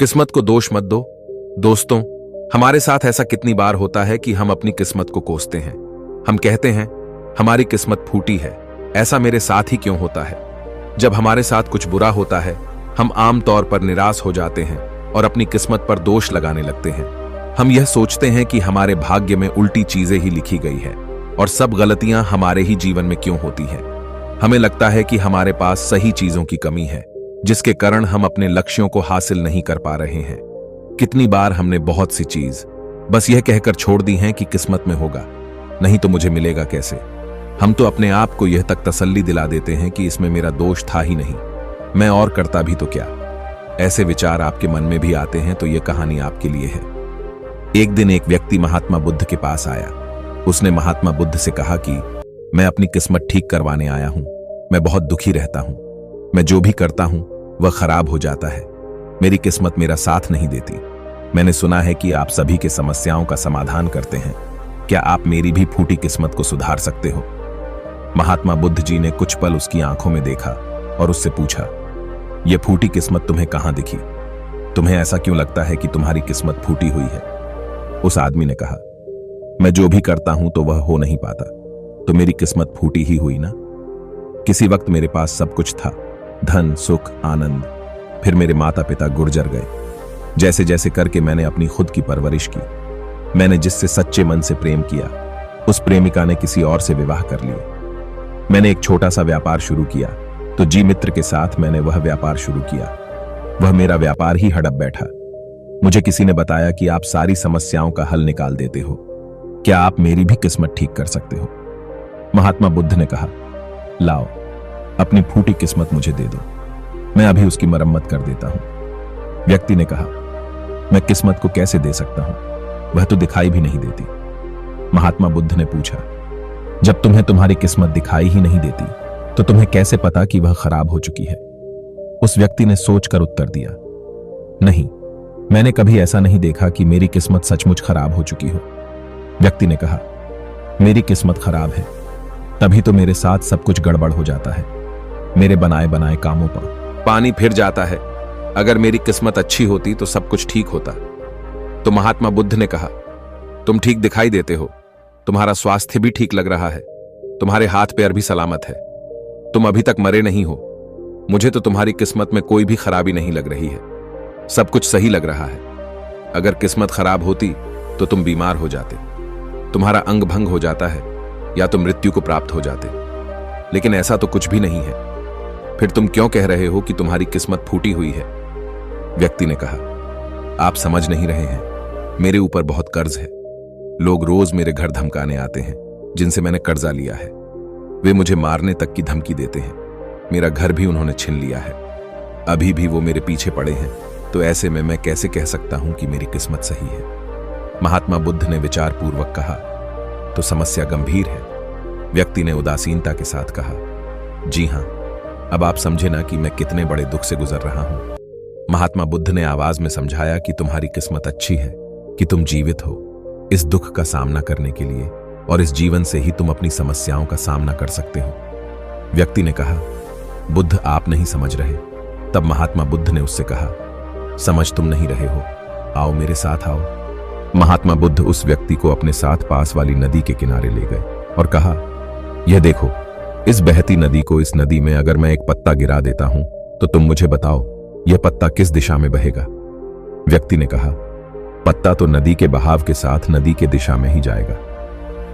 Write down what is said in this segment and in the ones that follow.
किस्मत को दोष मत दो। दोस्तों, हमारे साथ ऐसा कितनी बार होता है कि हम अपनी किस्मत को कोसते हैं। हम कहते हैं हमारी किस्मत फूटी है, ऐसा मेरे साथ ही क्यों होता है। जब हमारे साथ कुछ बुरा होता है, हम आम तौर पर निराश हो जाते हैं और अपनी किस्मत पर दोष लगाने लगते हैं। हम यह सोचते हैं कि हमारे भाग्य में उल्टी चीजें ही लिखी गई है और सब गलतियां हमारे ही जीवन में क्यों होती हैं। हमें लगता है कि हमारे पास सही चीजों की कमी है, जिसके कारण हम अपने लक्ष्यों को हासिल नहीं कर पा रहे हैं। कितनी बार हमने बहुत सी चीज बस यह कहकर छोड़ दी हैं कि किस्मत में होगा, नहीं तो मुझे मिलेगा कैसे। हम तो अपने आप को यह तक तसल्ली दिला देते हैं कि इसमें मेरा दोष था ही नहीं, मैं और करता भी तो क्या। ऐसे विचार आपके मन में भी आते हैं तो यह कहानी आपके लिए है। एक दिन एक व्यक्ति महात्मा बुद्ध के पास आया। उसने महात्मा बुद्ध से कहा कि मैं अपनी किस्मत ठीक करवाने आया हूं। मैं बहुत दुखी रहता हूं। मैं जो भी करता हूं वह खराब हो जाता है। मेरी किस्मत मेरा साथ नहीं देती। मैंने सुना है कि आप सभी के समस्याओं का समाधान करते हैं। क्या आप मेरी भी फूटी किस्मत को सुधार सकते हो? महात्मा बुद्ध जी ने कुछ पल उसकी आंखों में देखा और उससे पूछा, यह फूटी किस्मत तुम्हें कहां दिखी? तुम्हें ऐसा क्यों लगता है कि तुम्हारी किस्मत फूटी हुई है? उस आदमी ने कहा, मैं जो भी करता हूं तो वह हो नहीं पाता, तो मेरी किस्मत फूटी ही हुई ना। किसी वक्त मेरे पास सब कुछ था, धन, सुख, आनंद। फिर मेरे माता पिता गुजर गए। जैसे जैसे करके मैंने अपनी खुद की परवरिश की। मैंने जिससे सच्चे मन से प्रेम किया, उस प्रेमिका ने किसी और से विवाह कर लिया। मैंने एक छोटा सा व्यापार शुरू किया, तो जी मित्र के साथ मैंने वह व्यापार शुरू किया। वह मेरा व्यापार ही हड़प बैठा। मुझे किसी ने बताया कि आप सारी समस्याओं का हल निकाल देते हो। क्या आप मेरी भी किस्मत ठीक कर सकते हो? महात्मा बुद्ध ने कहा, लाओ, अपनी फूटी किस्मत मुझे दे दो, मैं अभी उसकी मरम्मत कर देता हूं। व्यक्ति ने कहा, मैं किस्मत को कैसे दे सकता हूं? वह तो दिखाई भी नहीं देती। महात्मा बुद्ध ने पूछा, जब तुम्हें तुम्हारी किस्मत दिखाई ही नहीं देती, तो तुम्हें कैसे पता कि वह खराब हो चुकी है? उस व्यक्ति ने सोचकर उत्तर दिया, नहीं, मैंने कभी ऐसा नहीं देखा कि मेरी किस्मत सचमुच खराब हो चुकी हो। व्यक्ति ने कहा, मेरी किस्मत खराब है, तभी तो मेरे साथ सब कुछ गड़बड़ हो जाता है। मेरे बनाए बनाए कामों पर पानी फिर जाता है। अगर मेरी किस्मत अच्छी होती तो सब कुछ ठीक होता। तो महात्मा बुद्ध ने कहा, तुम ठीक दिखाई देते हो, तुम्हारा स्वास्थ्य भी ठीक लग रहा है, तुम्हारे हाथ पैर भी सलामत है, तुम अभी तक मरे नहीं हो। मुझे तो तुम्हारी किस्मत में कोई भी खराबी नहीं लग रही है, सब कुछ सही लग रहा है। अगर किस्मत खराब होती तो तुम बीमार हो जाते, तुम्हारा अंग भंग हो जाता है, या तुम मृत्यु को प्राप्त हो जाते। लेकिन ऐसा तो कुछ भी नहीं है। फिर तुम क्यों कह रहे हो कि तुम्हारी किस्मत फूटी हुई है? व्यक्ति ने कहा, आप समझ नहीं रहे हैं, मेरे ऊपर बहुत कर्ज है। लोग रोज मेरे घर धमकाने आते हैं, जिनसे मैंने कर्जा लिया है। वे मुझे मारने तक की धमकी देते हैं। मेरा घर भी उन्होंने छीन लिया है। अभी भी वो मेरे पीछे पड़े हैं। तो ऐसे में मैं कैसे कह सकता हूं कि मेरी किस्मत सही है? महात्मा बुद्ध ने विचार पूर्वक कहा, तो समस्या गंभीर है। व्यक्ति ने उदासीनता के साथ कहा, जी हां, अब आप समझे ना कि मैं कितने बड़े दुख से गुजर रहा हूं। महात्मा बुद्ध ने आवाज में समझाया कि तुम्हारी किस्मत अच्छी है कि तुम जीवित हो इस दुख का सामना करने के लिए, और इस जीवन से ही तुम अपनी समस्याओं का सामना कर सकते हो। व्यक्ति ने कहा, बुद्ध आप नहीं समझ रहे। तब महात्मा बुद्ध ने उससे कहा, समझ तुम नहीं रहे हो, आओ मेरे साथ आओ। महात्मा बुद्ध उस व्यक्ति को अपने साथ पास वाली नदी के किनारे ले गए और कहा, यह देखो, इस बहती नदी को, इस नदी में अगर मैं एक पत्ता गिरा देता हूं तो तुम मुझे बताओ यह पत्ता किस दिशा में बहेगा? व्यक्ति ने कहा, पत्ता तो नदी के बहाव के साथ नदी के दिशा में ही जाएगा।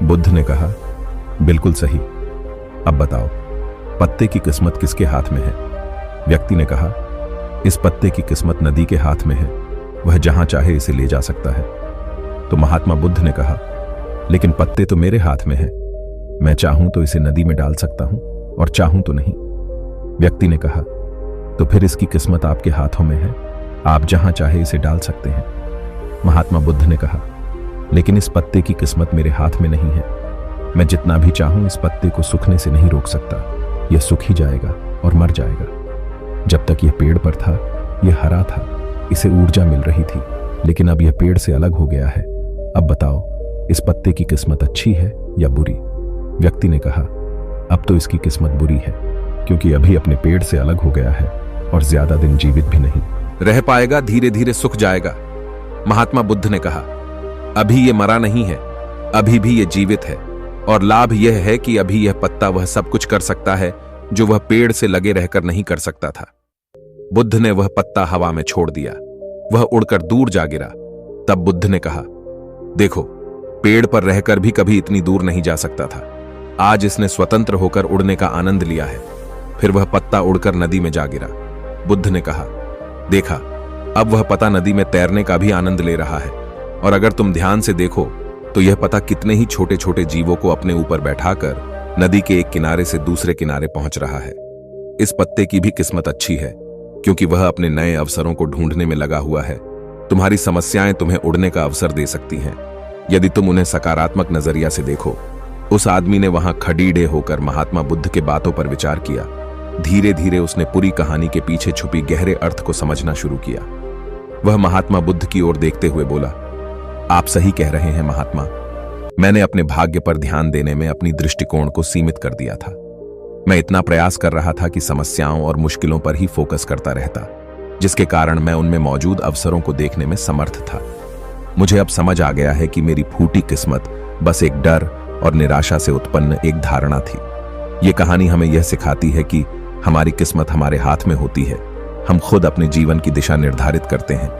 बुद्ध ने कहा, बिल्कुल सही। अब बताओ, पत्ते की किस्मत किसके हाथ में है? व्यक्ति ने कहा, इस पत्ते की किस्मत नदी के हाथ में है, वह जहां चाहे इसे ले जा सकता है। तो महात्मा बुद्ध ने कहा, लेकिन पत्ते तो मेरे हाथ में है, मैं चाहूं तो इसे नदी में डाल सकता हूं और चाहूं तो नहीं। व्यक्ति ने कहा, तो फिर इसकी किस्मत आपके हाथों में है, आप जहां चाहे इसे डाल सकते हैं। महात्मा बुद्ध ने कहा, लेकिन इस पत्ते की किस्मत मेरे हाथ में नहीं है। मैं जितना भी चाहूं इस पत्ते को सूखने से नहीं रोक सकता, यह सूख ही जाएगा और मर जाएगा। जब तक यह पेड़ पर था, यह हरा था, इसे ऊर्जा मिल रही थी, लेकिन अब यह पेड़ से अलग हो गया है। अब बताओ, इस पत्ते की किस्मत अच्छी है या बुरी? व्यक्ति ने कहा, अब तो इसकी किस्मत बुरी है, क्योंकि अभी अपने पेड़ से अलग हो गया है और ज्यादा दिन जीवित भी नहीं। रह पाएगा, धीरे धीरे सूख जाएगा। महात्मा बुद्ध ने कहा, अभी ये मरा नहीं है, अभी भी ये जीवित है, और लाभ यह है कि अभी यह पत्ता वह सब कुछ कर सकता है जो वह पेड़ से लगे रहकर नहीं कर सकता था। बुद्ध ने वह पत्ता हवा में छोड़ दिया, वह उड़कर दूर जा गिरा। तब बुद्ध ने कहा, देखो, पेड़ पर रहकर भी कभी इतनी दूर नहीं जा सकता था। आज इसने स्वतंत्र होकर उड़ने का आनंद लिया है। फिर वह पत्ता उड़कर नदी में जा गिरा। बुद्ध ने कहा, देखा, अब वह पत्ता नदी में तैरने का भी आनंद ले रहा है, और अगर तुम ध्यान से देखो तो यह पत्ता कितने ही छोटे छोटे जीवों को अपने ऊपर बैठाकर नदी के एक किनारे से दूसरे किनारे पहुंच रहा है। इस पत्ते की भी किस्मत अच्छी है, क्योंकि वह अपने नए अवसरों को ढूंढने में लगा हुआ है। तुम्हारी समस्याएं तुम्हें उड़ने का अवसर दे सकती हैं, यदि तुम उन्हें सकारात्मक नजरिया से देखो। उस आदमी ने वहां खड़ीडे होकर महात्मा बुद्ध के बातों पर विचार किया। धीरे धीरे उसने पूरी कहानी के पीछे छुपी गहरे अर्थ को समझना शुरू किया। वह महात्मा बुद्ध की ओर देखते हुए बोला, आप सही कह रहे हैं महात्मा, मैंने अपने भाग्य पर ध्यान देने में अपनी दृष्टिकोण को सीमित कर दिया था। मैं इतना प्रयास कर रहा था कि समस्याओं और मुश्किलों पर ही फोकस करता रहता, जिसके कारण मैं उनमें मौजूद अवसरों को देखने में समर्थ था। मुझे अब समझ आ गया है कि मेरी फूटी किस्मत बस एक डर और निराशा से उत्पन्न एक धारणा थी। ये कहानी हमें यह सिखाती है कि हमारी किस्मत हमारे हाथ में होती है। हम खुद अपने जीवन की दिशा निर्धारित करते हैं।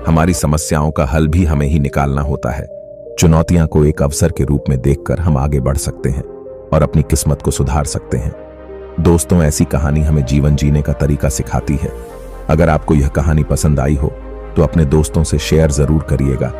हमारी समस्याओं का हल भी हमें ही निकालना होता है। चुनौतियां को एक अवसर के रूप में देखकर हम आगे बढ़ सकते हैं और अपनी किस्मत को सुधार सकते हैं। दोस्तों, ऐसी कहानी हमें जीवन जीने का तरीका सिखाती है। अगर आपको यह कहानी पसंद आई हो तो अपने दोस्तों से शेयर जरूर करिएगा।